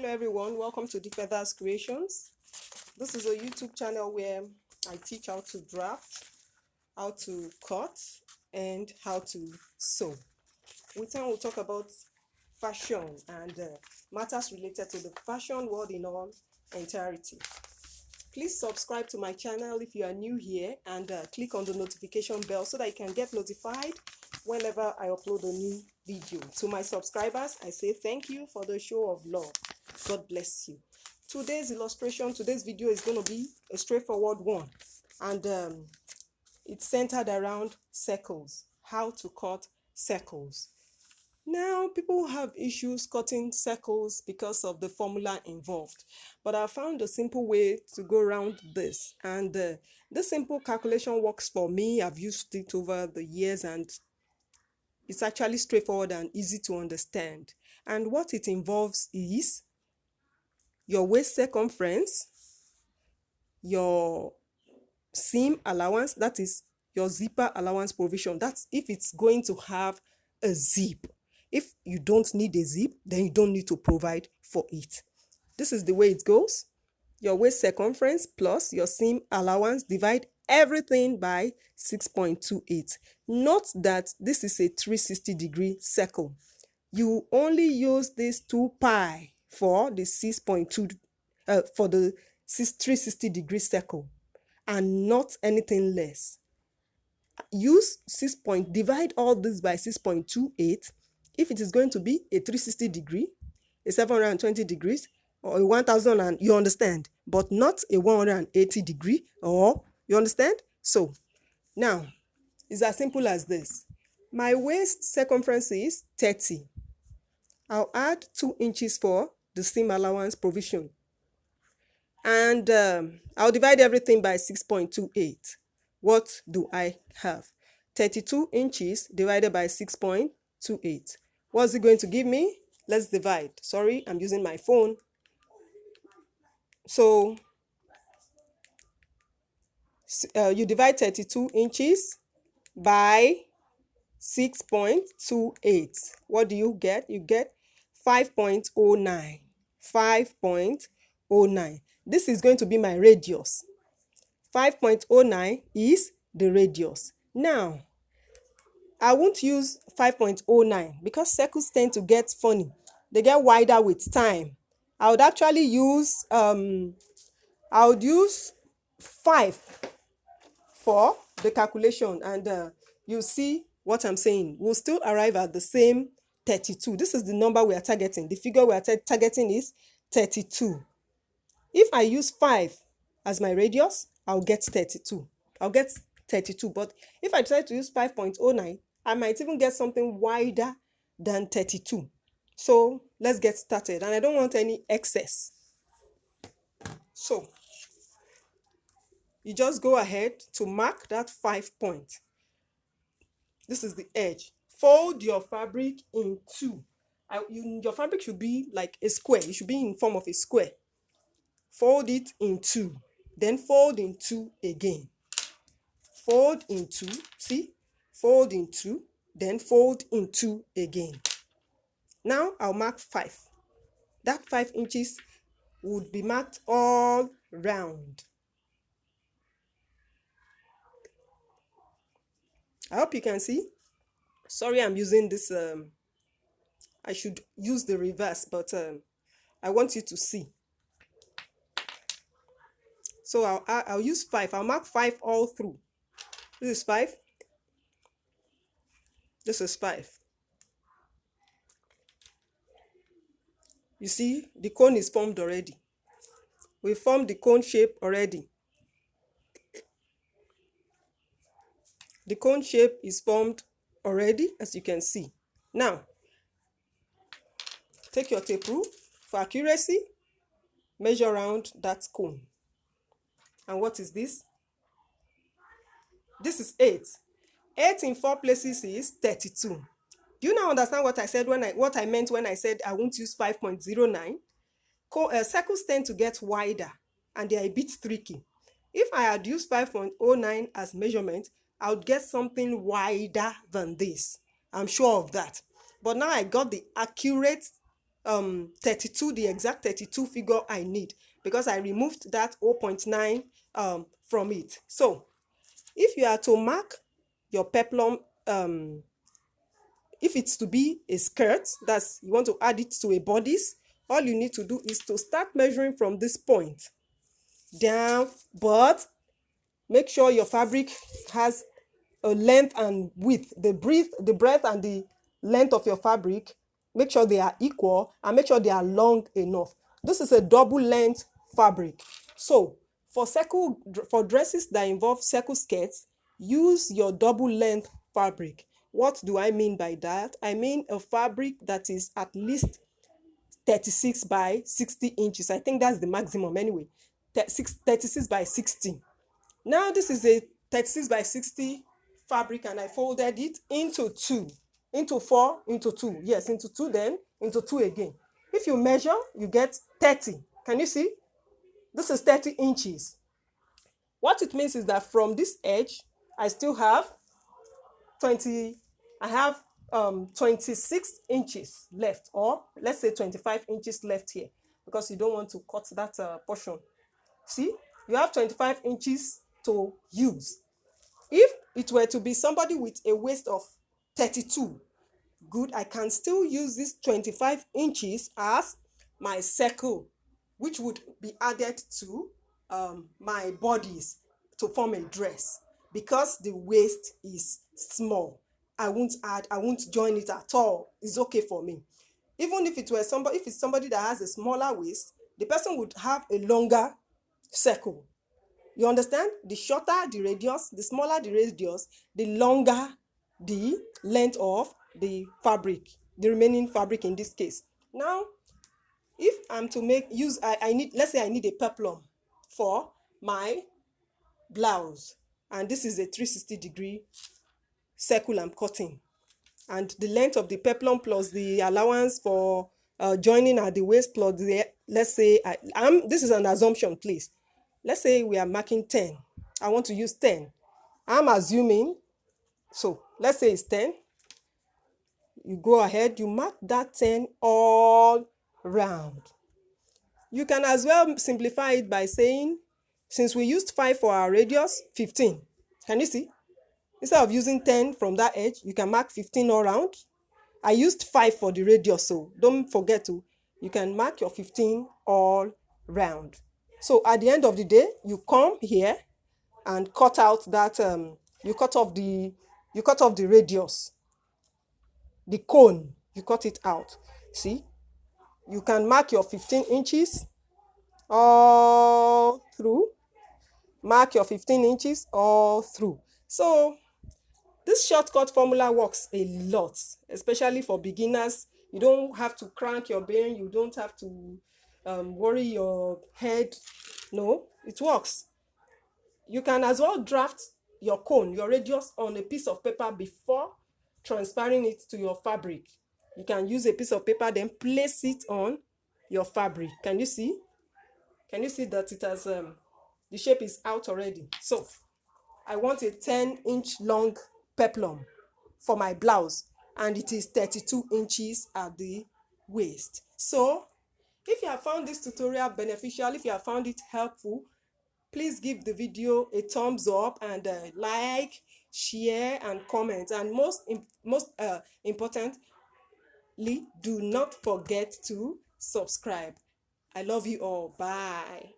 Hello everyone, welcome to Difedas Creations. This is a YouTube channel where I teach how to draft, how to cut, and how to sew. With time we'll talk about fashion and matters related to the fashion world in all entirety. Please subscribe to my channel if you are new here and click on the notification bell so that you can get notified whenever I upload a new video. To my subscribers, I say thank you for the show of love. God bless you. Today's video is going to be a straightforward one, and it's centered around circles, how to cut circles. Now, people have issues cutting circles because of the formula involved, but I found a simple way to go around this, and this simple calculation works for me. I've used it over the years, and it's actually straightforward and easy to understand. And what it involves is your waist circumference, your seam allowance, that is your zipper allowance provision. That's if it's going to have a zip. If you don't need a zip, then you don't need to provide for it. This is the way it goes. Your waist circumference plus your seam allowance, divide everything by 6.28. Note that this is a 360-degree circle. You only use this 2 pi for the 6.2 for the 360-degree circle and not anything less. Use divide all this by 6.28 if it is going to be a 360 degree, a 720 degrees, or a 1000, and you understand, but not a 180 degree, or you understand? So now it's as simple as this. My waist circumference is 30. I'll add 2 inches for the seam allowance provision, and I'll divide everything by 6.28. What do I have? 32 inches divided by 6.28. What's it going to give me? Let's divide. Sorry, I'm using my phone. So you divide 32 inches by 6.28. What do you get? You get 5.09. 5.09. This is going to be my radius. 5.09 is the radius. Now, I won't use 5.09 because circles tend to get funny. They get wider with time. I would actually use 5 for the calculation, and you see what I'm saying. We'll still arrive at the same 32. This is the number we are targeting. The figure we are targeting is 32. If I use 5 as my radius, I'll get 32. But if I try to use 5.09, I might even get something wider than 32. So let's get started. And I don't want any excess. So you just go ahead to mark that 5 point. This is the edge. Fold your fabric in 2. Your fabric should be like a square. It should be in form of a square. Fold it in 2. Then fold in 2 again. Fold in 2. See? Fold in 2. Then fold in 2 again. Now I'll mark 5. That 5 inches would be marked all round. I hope you can see. Sorry, I'm using this. I should use the reverse, but I want you to see. So I'll use 5. I'll mark 5 all through. This is 5. This is 5. You see, the cone is formed already. We formed the cone shape already. The cone shape is formed already, as you can see. Now, take your tape rule. For accuracy, measure around that cone. And what is this? This is 8. 8 in 4 places is 32. Do you now understand what I said what I meant when I said I won't use 5.09? Circles tend to get wider and they are a bit tricky. If I had used 5.09 as measurement, I would get something wider than this. I'm sure of that. But now I got the accurate 32, the exact 32 figure I need, because I removed that 0.9 from it. So if you are to mark your peplum, if it's to be a skirt, that's you want to add it to a bodice, all you need to do is to start measuring from this point down, but make sure your fabric has a length and width, the breadth and the length of your fabric, make sure they are equal, and make sure they are long enough. This is a double length fabric. So for dresses that involve circle skirts, use your double length fabric. What do I mean by that? I mean a fabric that is at least 36 by 60 inches. I think that's the maximum anyway. 36 by 60. Now this is a 36 by 60 fabric, and I folded it into two, into four, into two. Yes, into two, then into two again. If you measure, you get 30. Can you see? This is 30 inches. What it means is that from this edge, I still have 20, I have 26 inches left, or let's say 25 inches left here, because you don't want to cut that portion. See, you have 25 inches to use. If it were to be somebody with a waist of 32, good, I can still use this 25 inches as my circle, which would be added to my bodies to form a dress, because the waist is small. I won't join it at all. It's okay for me. Even if it's somebody that has a smaller waist, the person would have a longer circle. You understand? The shorter the radius, the smaller the radius, the longer the length of the fabric, the remaining fabric in this case. Now, if I'm to I need, let's say I need a peplum for my blouse, and this is a 360-degree circle I'm cutting, and the length of the peplum plus the allowance for joining at the waist plus the, let's say this is an assumption, please. Let's say we are marking 10. I want to use 10. I'm assuming, so let's say it's 10. You go ahead, you mark that 10 all round. You can as well simplify it by saying, since we used 5 for our radius, 15. Can you see? Instead of using 10 from that edge, you can mark 15 all round. I used 5 for the radius, so don't forget to, you can mark your 15 all round. So at the end of the day, you come here and cut out that, you cut off the radius, the cone, you cut it out. See, you can mark your 15 inches all through. Mark your 15 inches all through. So this shortcut formula works a lot, especially for beginners. You don't have to crank your brain. You don't have to worry your head. No, it works. You can as well draft your cone, your radius, on a piece of paper before transferring it to your fabric. You can use a piece of paper, then place it on your fabric. Can you see? Can you see that it has, the shape is out already? So I want a 10-inch long peplum for my blouse, and it is 32 inches at the waist. So if you have found this tutorial beneficial, if you have found it helpful, please give the video a thumbs up, and like, share, and comment. And most importantly, do not forget to subscribe. I love you all. Bye.